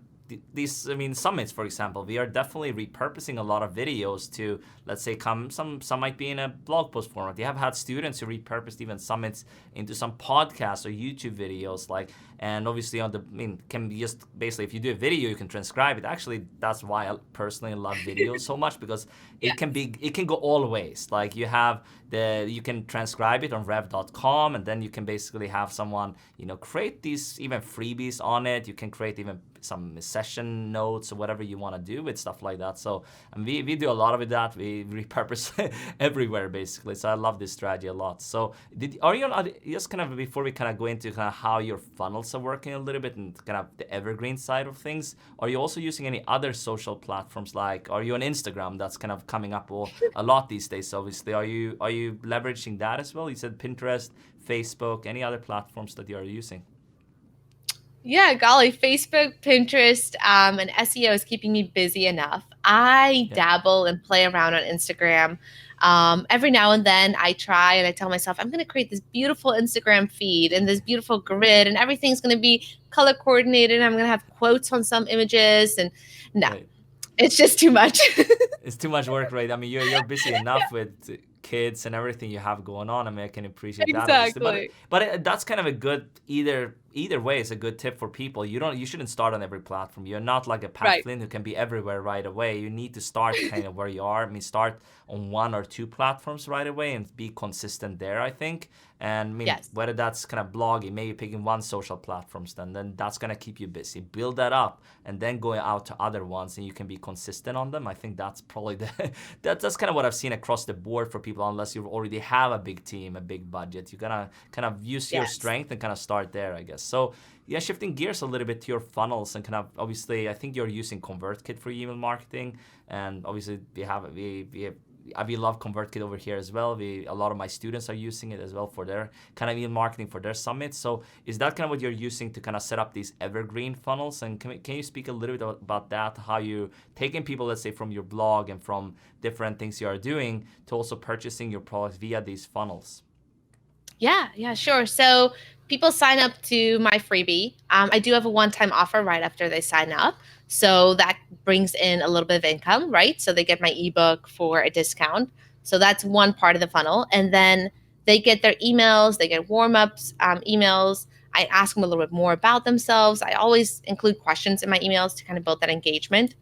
S1: these, I mean, summits, for example. We are definitely repurposing a lot of videos to, let's say, some might be in a blog post format. We have had students who repurposed even summits into some podcasts or YouTube videos, like, and obviously on the, I mean, can be just basically, if you do a video, you can transcribe it. Actually, that's why I personally love videos so much, because
S2: Yeah.
S1: it can go all ways. Like you can transcribe it on rev.com, and then you can basically have someone, create these even freebies on it. You can create even some session notes or whatever you want to do with stuff like that. So, and we do a lot of that. We repurpose everywhere basically. So I love this strategy a lot. So are you on, just kind of before we kind of go into kind of how your funnels are working a little bit and kind of the evergreen side of things, are you also using any other social platforms? Like, are you on Instagram? That's kind of coming up a lot these days. Obviously, are you leveraging that as well? You said Pinterest, Facebook, any other platforms that you are using?
S2: Yeah, golly, Facebook, Pinterest, and SEO is keeping me busy enough. I dabble and play around on Instagram. Every now and then I try and I tell myself, I'm going to create this beautiful Instagram feed and this beautiful grid, and everything's going to be color coordinated. I'm going to have quotes on some images. And no,
S1: Right.
S2: it's just too much.
S1: It's too much work, right? I mean, you're busy enough with kids and everything you have going on. I mean, I can appreciate that, obviously.
S2: Exactly.
S1: But that's kind of a good either way. It's a good tip for people. You shouldn't start on every platform. You're not like a Pat
S2: Right.
S1: Flynn who can be everywhere right away. You need to start kind of where you are. I mean, start on one or two platforms right away and be consistent there, I think. And I mean,
S2: Yes.
S1: whether that's kind of blogging, maybe picking one social platforms, then that's gonna keep you busy. Build that up, and then going out to other ones, and you can be consistent on them. I think that's probably that's kind of what I've seen across the board for people. Unless you already have a big team, a big budget, you're gonna kind of use your
S2: Yes.
S1: strength and kind of start there, I guess. So yeah, shifting gears a little bit to your funnels and kind of, obviously, I think you're using ConvertKit for email marketing, and obviously we love ConvertKit over here as well. A lot of my students are using it as well for their kind of email marketing for their summits. So is that kind of what you're using to kind of set up these evergreen funnels? And can you speak a little bit about that, how you taking people, let's say, from your blog and from different things you are doing to also purchasing your products via these funnels?
S2: Yeah, sure. So people sign up to my freebie. I do have a one-time offer right after they sign up. So that brings in a little bit of income, right? So they get my ebook for a discount. So that's one part of the funnel. And then they get their emails, they get warm-ups, emails. I ask them a little bit more about themselves. I always include questions in my emails to kind of build that engagement.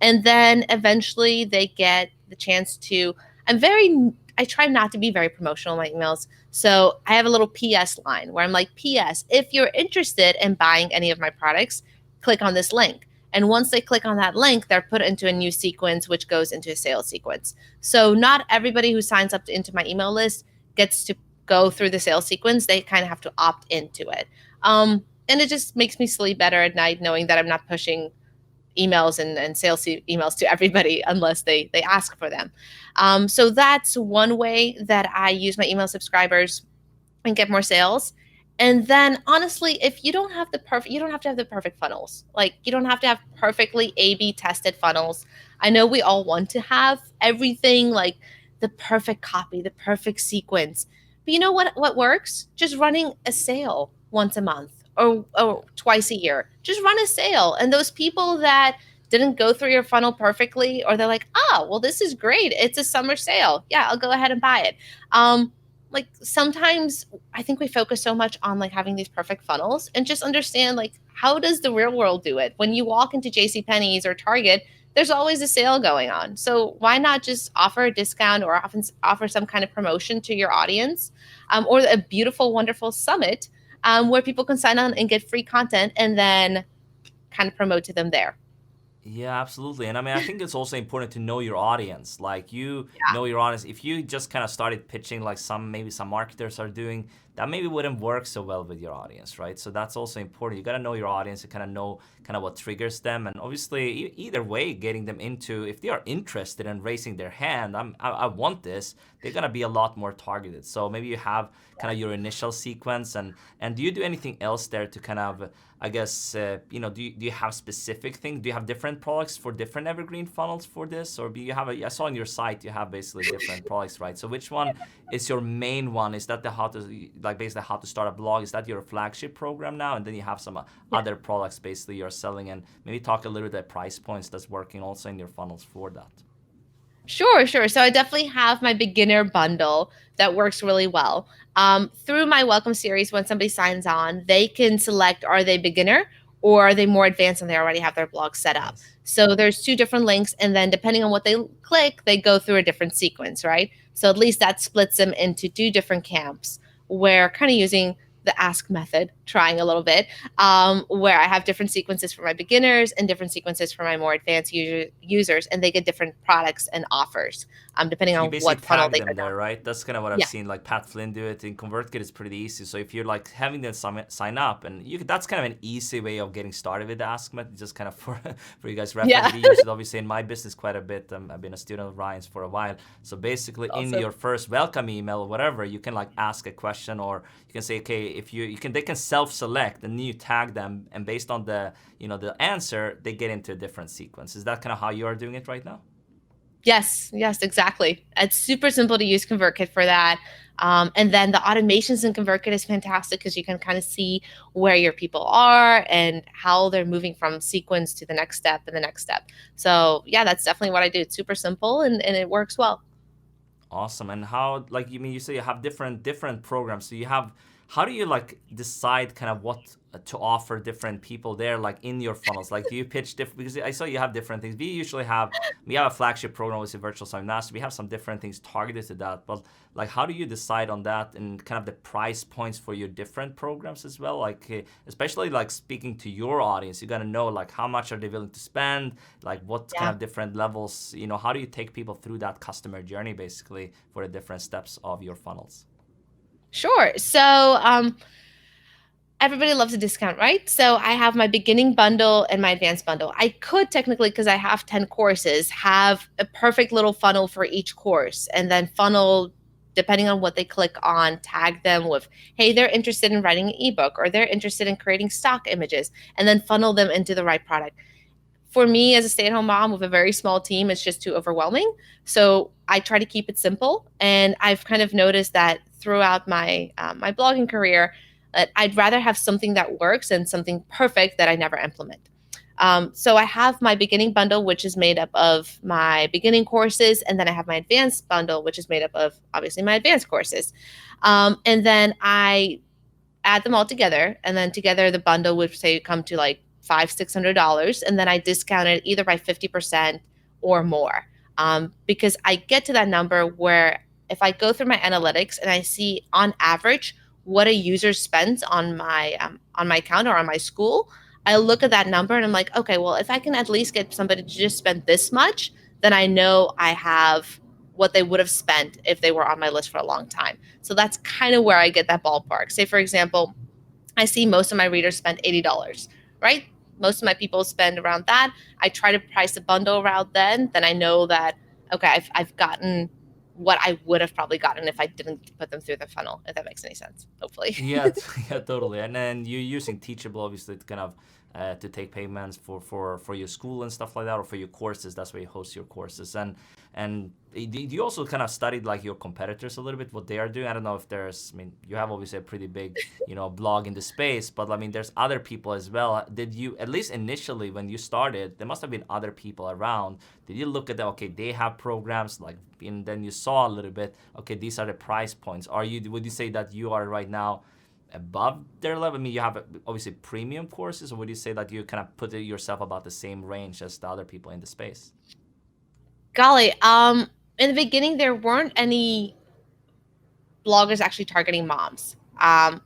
S2: And then eventually they get the chance to, I try not to be very promotional in my emails. So I have a little PS line where I'm like, PS, if you're interested in buying any of my products, click on this link. And once they click on that link, they're put into a new sequence, which goes into a sales sequence. So not everybody who signs up into my email list gets to go through the sales sequence. They kind of have to opt into it. And it just makes me sleep better at night knowing that I'm not pushing emails and sales emails to everybody unless they ask for them. So that's one way that I use my email subscribers and get more sales. And then honestly, if you don't have you don't have to have the perfect funnels. Like you don't have to have perfectly A/B tested funnels. I know we all want to have everything like the perfect copy, the perfect sequence. But you know what works? Just running a sale once a month or twice a year. Just run a sale. And those people that didn't go through your funnel perfectly, or they're like, well, this is great. It's a summer sale. Yeah, I'll go ahead and buy it. Like sometimes I think we focus so much on like having these perfect funnels and just understand like how does the real world do it? When you walk into JC Penney's or Target, there's always a sale going on. So why not just offer a discount or often offer some kind of promotion to your audience, or a beautiful, wonderful summit where people can sign on and get free content and then kind of promote to them there.
S1: Yeah, absolutely. And I mean, I think it's also important to know your audience. Like you know your audience. If you just kind of started pitching like maybe some marketers are doing, that maybe wouldn't work so well with your audience, right? So that's also important. You got to know your audience and kind of know kind of what triggers them. And obviously, either way, getting them into, if they are interested in raising their hand, I want this, they're going to be a lot more targeted. So maybe you have kind of your initial sequence. And do you do anything else there to kind of, I guess, do you have specific things? Do you have different products for different evergreen funnels for this? Or do you have I saw on your site you have basically different products, right? So which one is your main one? Is that the basically how to start a blog? Is that your flagship program now? And then you have some
S2: Yeah.
S1: other products basically you're selling, and maybe talk a little bit about price points that's working also in your funnels for that.
S2: Sure, sure. So I definitely have my beginner bundle that works really well. Through my welcome series, when somebody signs on, they can select, are they beginner or are they more advanced and they already have their blog set up.
S1: Nice.
S2: So there's two different links, and then depending on what they click, they go through a different sequence, right? So at least that splits them into two different camps where kind of using the ask method, trying a little bit, where I have different sequences for my beginners and different sequences for my more advanced users, and they get different products and offers depending
S1: So you
S2: on
S1: basically
S2: what funnel
S1: tag
S2: they go
S1: them
S2: down.
S1: there, right? That's kind of what I've
S2: Yeah,
S1: seen, like Pat Flynn do it. In ConvertKit, it's pretty easy. So if you're like having them sign up, and that's kind of an easy way of getting started with the Ask Method, just kind of for for you guys reference.
S2: yeah,
S1: We use it obviously in my business quite a bit. I've been a student of Ryan's for a while. So basically, in
S2: awesome.
S1: your first welcome email or whatever, you can like ask a question, or you can say, okay, if you can, they can self-select, and then you tag them, and based on the the answer, they get into a different sequence. Is that kind of how you are doing it right now?
S2: Yes, yes, exactly. It's super simple to use ConvertKit for that. And then the automations in ConvertKit is fantastic because you can kind of see where your people are and how they're moving from sequence to the next step and the next step. So yeah, that's definitely what I do. It's super simple and it works well.
S1: Awesome. And how, like, you mean you say you have different programs. So you have, how do you like decide kind of what to offer different people there, like in your funnels? Like, do you pitch different? Because I saw you have different things. We have a flagship program with the Virtual Summit Master. We have some different things targeted to that. But like, how do you decide on that, and kind of the price points for your different programs as well? Like, especially like speaking to your audience, you got to know like how much are they willing to spend, like what kind
S2: Yeah.
S1: of different levels, how do you take people through that customer journey basically for the different steps of your funnels?
S2: Sure. So everybody loves a discount, right? So I have my beginning bundle and my advanced bundle. I could technically, because I have 10 courses, have a perfect little funnel for each course and then funnel, depending on what they click on, tag them with, hey, they're interested in writing an ebook or they're interested in creating stock images, and then funnel them into the right product. For me as a stay-at-home mom with a very small team, it's just too overwhelming. So I try to keep it simple. And I've kind of noticed that throughout my blogging career, that I'd rather have something that works than something perfect that I never implement. So I have my beginning bundle, which is made up of my beginning courses, and then I have my advanced bundle, which is made up of obviously my advanced courses. And then I add them all together, and then together the bundle would say come to like $500-$600, and then I discount it either by 50% or more, because I get to that number where if I go through my analytics and I see on average what a user spends on my account or on my school, I look at that number and I'm like, okay, well, if I can at least get somebody to just spend this much, then I know I have what they would have spent if they were on my list for a long time. So that's kind of where I get that ballpark. Say, for example, I see most of my readers spend $80, right? Most of my people spend around that. I try to price a bundle around then I know that, okay, I've gotten what I would have probably gotten if I didn't put them through the funnel, if that makes any sense, hopefully.
S1: Yeah, yeah, totally. And then you're using Teachable, obviously, to kind of to take payments for your school and stuff like that, or for your courses. That's where you host your courses. And do you also kind of studied like your competitors a little bit, what they are doing? I don't know if there's, I mean, you have obviously a pretty big, blog in the space, but I mean, there's other people as well. Did you, at least initially when you started, there must have been other people around. Did you look at them? Okay, they have programs like, and then you saw a little bit. Okay, these are the price points. Would you say that you are right now above their level? I mean, you have obviously premium courses, or would you say that you kind of put yourself about the same range as the other people in the space?
S2: Golly, in the beginning, there weren't any bloggers actually targeting moms.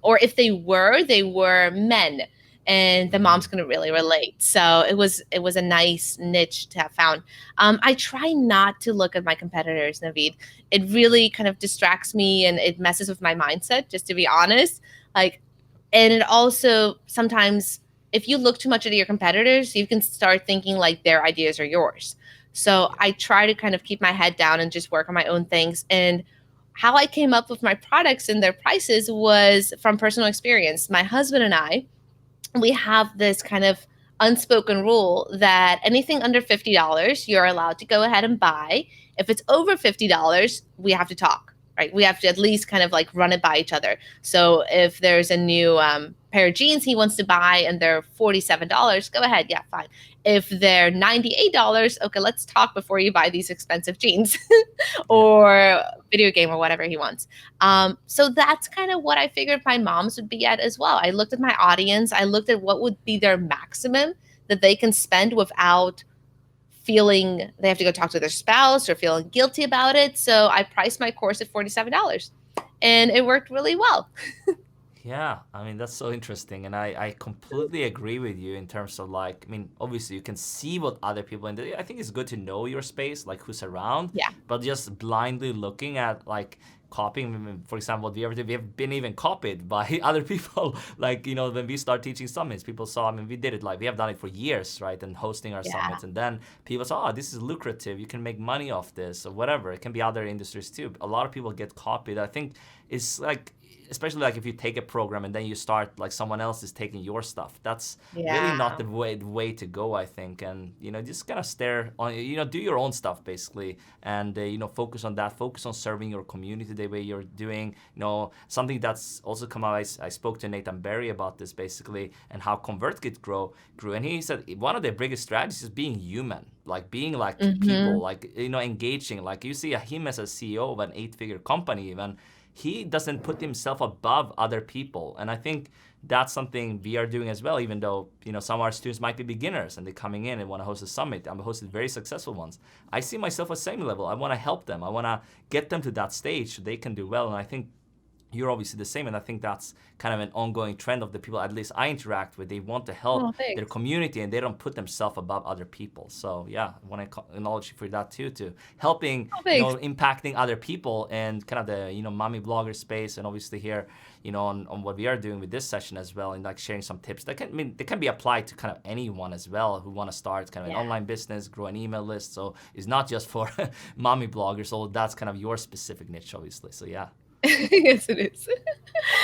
S2: Or if they were men, and the moms couldn't really relate. So it was a nice niche to have found. I try not to look at my competitors, Navid. It really kind of distracts me and it messes with my mindset, just to be honest. Like, and it also sometimes, if you look too much at your competitors, you can start thinking like their ideas are yours. So
S1: Yeah.
S2: I try to kind of keep my head down and just work on my own things. And how I came up with my products and their prices was from personal experience. My husband and I, we have this kind of unspoken rule that anything under $50, you're allowed to go ahead and buy. If it's over $50, we have to talk, right? We have to at least kind of like run it by each other. So if there's a new pair of jeans he wants to buy and they're $47, go ahead. Yeah, fine. If they're $98, okay, let's talk before you buy these expensive jeans
S1: Yeah.
S2: or video game or whatever he wants. So that's kind of what I figured my moms would be at as well. I looked at my audience. I looked at what would be their maximum that they can spend without feeling they have to go talk to their spouse or feeling guilty about it. So I priced my course at $47 and it worked really well.
S1: Yeah, I mean that's so interesting, and I completely agree with you in terms of like, I mean, obviously you can see what other people in the. I think it's good to know your space, like who's around,
S2: Yeah.
S1: but just blindly looking at like copying, for example, we have been even copied by other people. Like when we start teaching summits, people saw. I mean, we did it like we have done it for years, right? And hosting our
S2: Yeah.
S1: summits, and then people saw, oh, this is lucrative. You can make money off this or whatever. It can be other industries too. A lot of people get copied. I think it's like especially like if you take a program and then you start like someone else is taking your stuff, that's really not
S2: Yeah.
S1: the way to go, I think. And just kind of stare on, do your own stuff basically, and focus on that, focus on serving your community the way you're doing. Something that's also come out, I spoke to Nathan Barry about this basically, and how ConvertKit grew, and he said one of the biggest strategies is being human, like being like people,
S2: Mm-hmm.
S1: like engaging. Like you see him as a CEO of an 8-figure company even, he doesn't put himself above other people. And I think that's something we are doing as well, even though some of our students might be beginners and they're coming in and want to host a summit. I'm hosted very successful ones. I see myself at the same level. I want to help them. I want to get them to that stage so they can do well. And I think you're obviously the same, and I think that's kind of an ongoing trend of the people at least I interact with. They want to help
S2: Oh,
S1: their
S2: thanks.
S1: community and they don't put themselves above other people. So yeah, I want to acknowledge you for that too, to helping
S2: Oh, thanks.
S1: impacting other people and kind of the mommy blogger space, and obviously here on what we are doing with this session as well, and like sharing some tips that they can be applied to kind of anyone as well who want to start kind of an
S2: Yeah.
S1: online business, grow an email list. So it's not just for mommy bloggers, although that's kind of your specific niche obviously. So yeah.
S2: Yes, it is.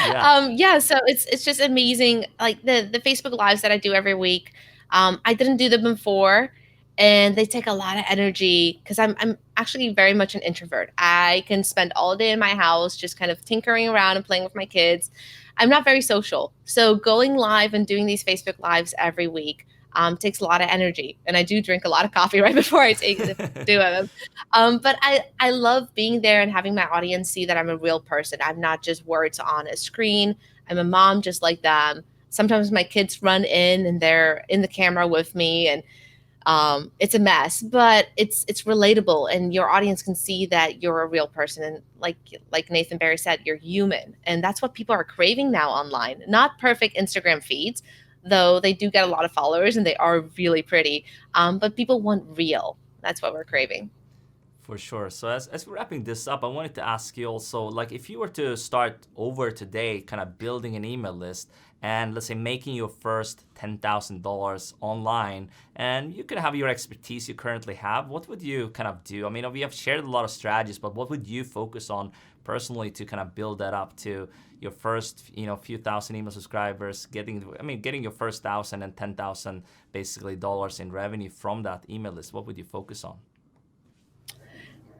S1: Yeah.
S2: Yeah, so it's just amazing. Like the Facebook lives that I do every week. I didn't do them before, and they take a lot of energy because I'm actually very much an introvert. I can spend all day in my house just kind of tinkering around and playing with my kids. I'm not very social, so going live and doing these Facebook lives every week takes a lot of energy, and I do drink a lot of coffee right before I do them. But I love being there and having my audience see that I'm a real person. I'm not just words on a screen. I'm a mom just like them. Sometimes my kids run in and they're in the camera with me, and it's a mess, but it's relatable, and your audience can see that you're a real person. And like Nathan Barry said, you're human, and that's what people are craving now online. Not perfect Instagram feeds, though they do get a lot of followers and they are really pretty. But people want real. That's what we're craving.
S1: For sure. So as we're wrapping this up, I wanted to ask you also, like if you were to start over today, kind of building an email list and let's say making your first $10,000 online, and you could have your expertise you currently have, what would you kind of do? I mean, we have shared a lot of strategies, but what would you focus on personally to kind of build that up to your first, few thousand email subscribers, getting your first 1,000 and 10,000 basically dollars in revenue from that email list? What would you focus on?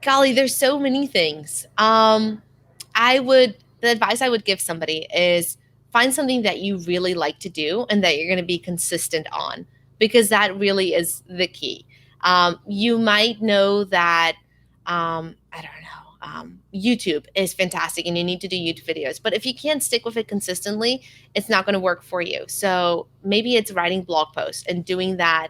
S2: Golly, there's so many things. The advice I would give somebody is find something that you really like to do and that you're going to be consistent on, because that really is the key. You might know that, I don't know. YouTube is fantastic and you need to do YouTube videos. But if you can't stick with it consistently, it's not going to work for you. So maybe it's writing blog posts and doing that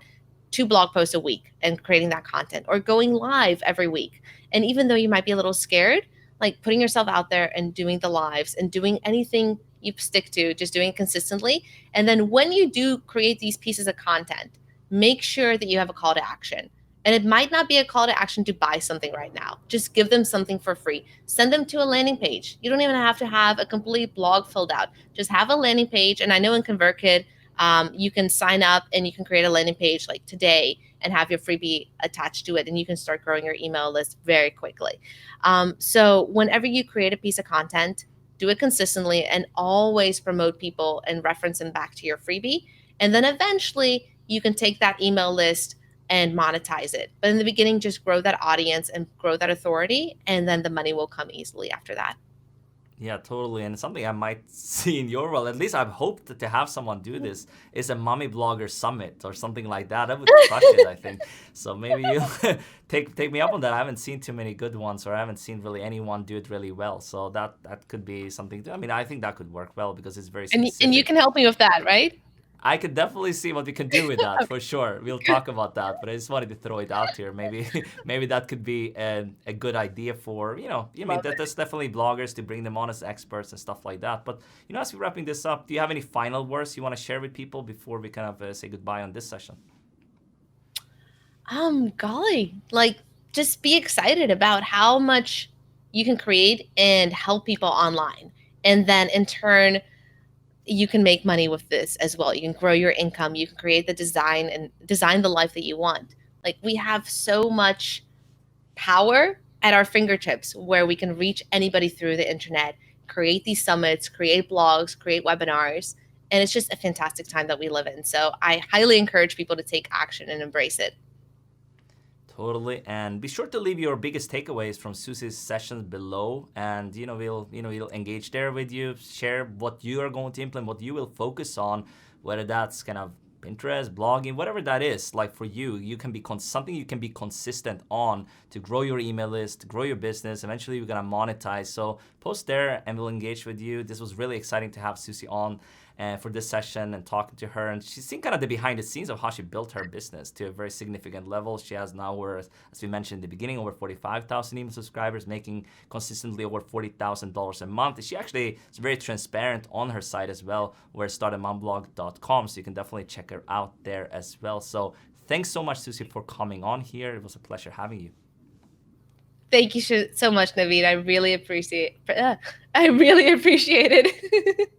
S2: 2 blog posts a week and creating that content, or going live every week. And even though you might be a little scared, like putting yourself out there and doing the lives and doing anything you stick to, just doing it consistently. And then when you do create these pieces of content, make sure that you have a call to action. And it might not be a call to action to buy something right now. Just give them something for free. Send them to a landing page. You don't even have to have a complete blog filled out. Just have a landing page. And I know in ConvertKit, you can sign up and you can create a landing page like today and have your freebie attached to it. And you can start growing your email list very quickly. So whenever you create a piece of content, do it consistently and always promote people and reference them back to your freebie. And then eventually you can take that email list and monetize it. But in the beginning, just grow that audience and grow that authority, and then the money will come easily after that.
S1: Yeah, totally. And something I might see in your world, at least I've hoped to have someone do this, is a mommy blogger summit or something like that. I would crush it, I think. So maybe you take me up on that. I haven't seen too many good ones, or I haven't seen really anyone do it really well. So that could be something. I mean, I think that could work well because it's very specific.
S2: And you can help me with that, right?
S1: I could definitely see what we can do with that for sure. We'll talk about that, but I just wanted to throw it out here. Maybe that could be a good idea for, that's definitely bloggers to bring them on as experts and stuff like that. But, as we're wrapping this up, do you have any final words you want to share with people before we kind of say goodbye on this session?
S2: Golly, just be excited about how much you can create and help people online. And then in turn, you can make money with this as well. You can grow your income. You can create the design and design the life that you want. We have so much power at our fingertips where we can reach anybody through the internet, create these summits, create blogs, create webinars. And it's just a fantastic time that we live in. So I highly encourage people to take action and embrace it.
S1: Totally, and be sure to leave your biggest takeaways from Suzi's sessions below, and we'll engage there with you, share what you are going to implement, what you will focus on, whether that's kind of Pinterest, blogging, whatever that is. Like for you can be something you can be consistent on to grow your email list, to grow your business. Eventually, we're gonna monetize. So post there, and we'll engage with you. This was really exciting to have Suzi on for this session and talking to her. And she's seen kind of the behind the scenes of how she built her business to a very significant level. She has now, as we mentioned in the beginning, over 45,000 email subscribers, making consistently over $40,000 a month. She actually is very transparent on her site as well, where startamomblog.com. So you can definitely check her out there as well. So thanks so much, Suzi, for coming on here. It was a pleasure having you.
S2: Thank you so much, Navid. I really appreciate it.